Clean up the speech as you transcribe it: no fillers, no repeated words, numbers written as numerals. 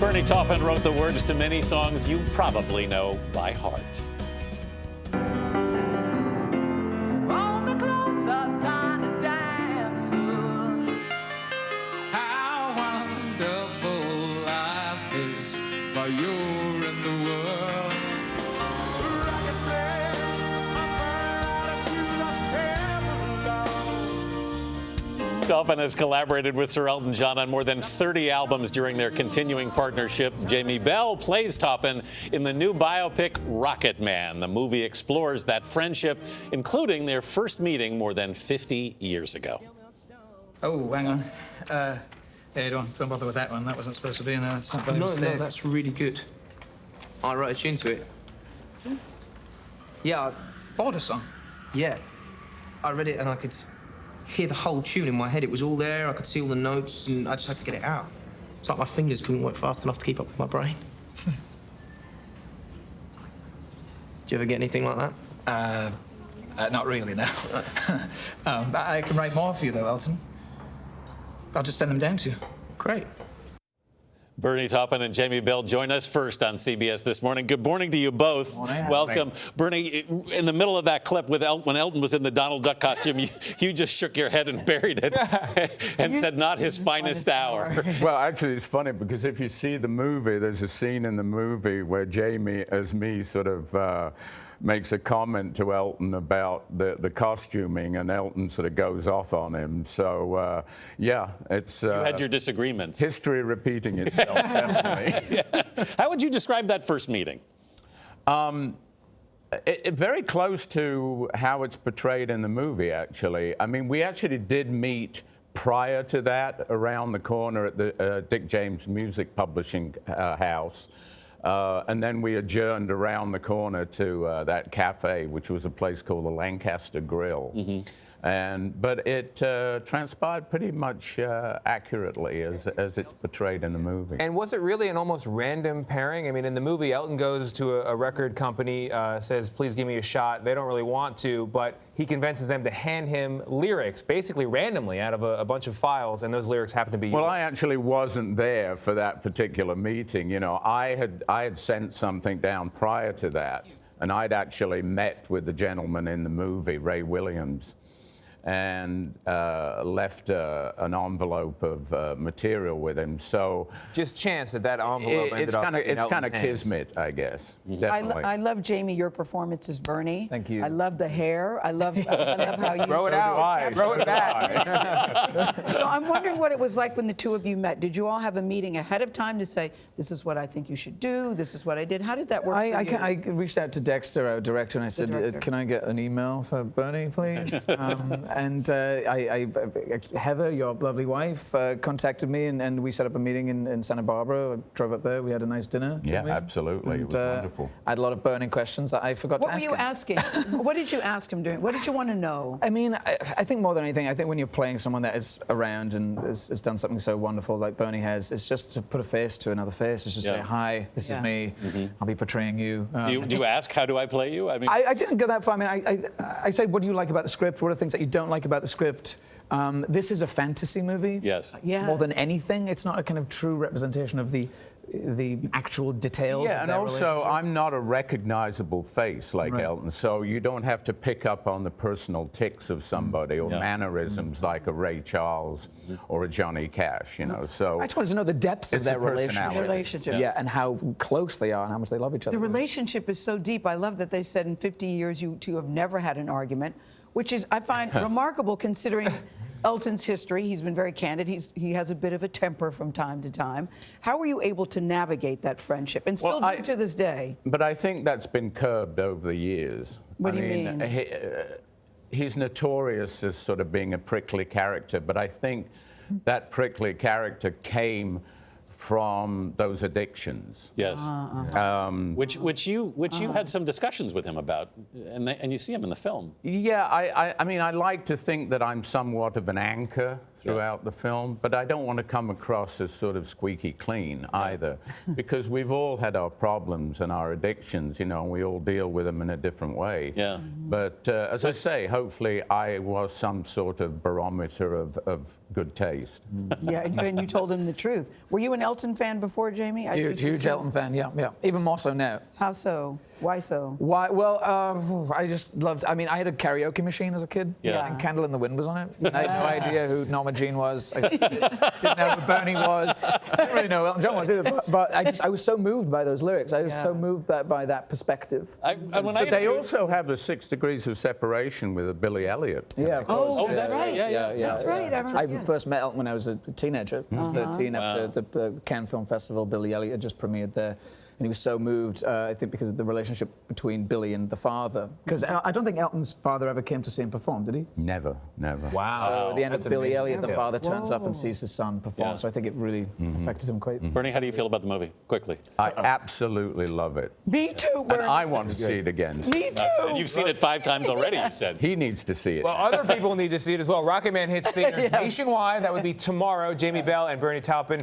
Bernie Taupin wrote the words to many songs you probably know by heart. All the clothes are tiny dancers. How wonderful life is while you're in the world. Rocketman, I'm proud of you, Taupin has collaborated with Sir Elton John on more than 30 albums during their continuing partnership. Jamie Bell plays Taupin in the new biopic Rocketman. The movie explores that friendship, including their first meeting more than 50 years ago. Oh, hang on. Yeah, don't bother with that one. That wasn't supposed to be in there. That's not by No, mistake. that's really good. I wrote a tune to it. Yeah, Border song. yeah. I read it and I could hear the whole tune in my head. It was all there. I could see all the notes, and I just had to get it out. It's like my fingers couldn't work fast enough to keep up with my brain. Do you ever get anything like that? Not really, no. I can write more for you, though, Elton. I'll just send them down to you. Great. Bernie Taupin and Jamie Bell join us first on CBS This Morning. Good morning to you both. Morning. Welcome. Bernie, in the middle of that clip with when Elton was in the Donald Duck costume, you just shook your head and buried it and said not his finest hour. Well, actually, it's funny because if you see the movie, there's a scene in the movie where Jamie, as me, sort of makes a comment to Elton about the costuming, and Elton sort of goes off on him. So, yeah, it's... You had your disagreements. History repeating itself, definitely. Yeah. How would you describe that first meeting? Very close to how it's portrayed in the movie, actually. I mean, we actually did meet prior to that around the corner at the Dick James Music Publishing House. And then we adjourned around the corner to that cafe, which was a place called the Lancaster Grill. Mm-hmm. But it transpired pretty much accurately as it's portrayed in the movie. And was it really an almost random pairing? I mean, in the movie, Elton goes to a record company, says, please give me a shot. They don't really want to, but he convinces them to hand him lyrics, basically randomly out of a bunch of files, and those lyrics happen to be yours. Well, I actually wasn't there for that particular meeting. You know, I had sent something down prior to that, and I'd actually met with the gentleman in the movie, Ray Williams, and left an envelope of material with him. So just chance that envelope ended up in it's kind Elton's of hands. kismet, I guess. Mm-hmm. Definitely. I love, Jamie, your performance as Bernie. Thank you. I love the hair. I love how you Throw it out. Throw it back. So I'm wondering what it was like when the two of you met. Did you all have a meeting ahead of time to say, this is what I think you should do, this is what I did? How did that work for you? I reached out to Dexter, our director, and I said, can I get an email for Bernie, please? And Heather, your lovely wife, contacted me, and we set up a meeting in Santa Barbara. I drove up there. We had a nice dinner. Yeah, absolutely. It was wonderful. I had a lot of burning questions that I forgot to ask him. What were you asking? What did you ask him during? What did you want to know? I mean, I think more than anything, I think when you're playing someone that is around and has done something so wonderful like Bernie has, it's just to put a face to another face. It's just say, hi, this is me. Mm-hmm. I'll be portraying you. Do you ask, how do I play you? I mean, I didn't go that far. I mean, I say, what do you like about the script? What are things that you don't like about the script? This is a fantasy movie. Yes. More than anything, it's not a kind of true representation of the actual details. Yeah, of and their also I'm not a recognizable face like Elton, so you don't have to pick up on the personal tics of somebody or mannerisms like a Ray Charles or a Johnny Cash, you know. So I just wanted to know the depths of their relationship. Yeah, and how close they are and how much they love each other. The relationship is so deep. I love that they said in 50 years you two have never had an argument, which is, I find, remarkable considering Elton's history. He's been very candid. He has a bit of a temper from time to time. How were you able to navigate that friendship and still do to this day? But I think that's been curbed over the years. What do you mean? He's notorious as sort of being a prickly character, but I think that prickly character came from those addictions. Yes. Which you had some discussions with him about, and you see him in the film. Yeah, I mean, I like to think that I'm somewhat of an anchor throughout the film, but I don't want to come across as sort of squeaky clean either, because we've all had our problems and our addictions, you know, and we all deal with them in a different way. Yeah. But as I say, hopefully I was some sort of barometer of good taste. Yeah, and you told him the truth. Were you an Elton fan before, Jamie? Huge Elton fan, yeah. Even more so now. How so? Why so? Why? Well, I just loved. I mean, I had a karaoke machine as a kid. Yeah. And Candle in the Wind was on it. I had no idea who Norma Jean was. I didn't know who Bernie was. I didn't really know who Elton John was either. But I was so moved by those lyrics. I was so moved by that perspective. But they also have the 6 Degrees of Separation with Billy Elliot. Yeah, of course. Oh, that's right. Yeah. That's right. I first met Elton when I was a teenager. I was 13 after the Cannes Film Festival. Billy Elliot had just premiered there. And he was so moved, I think, because of the relationship between Billy and the father. Because I don't think Elton's father ever came to see him perform, did he? Never. Wow. So at the end of That's Billy amazing. Elliot, the Yeah. father turns up and sees his son perform. Yeah. So I think it really affected him quite. Bernie, how do you feel about the movie? Quickly. I absolutely love it. Me too, And Bernie. I want to see it again. Me too. And you've seen it 5 times already, you said. He needs to see it. Well, other people need to see it as well. Rocketman hits theaters nationwide. That would be tomorrow. Jamie Bell and Bernie Taupin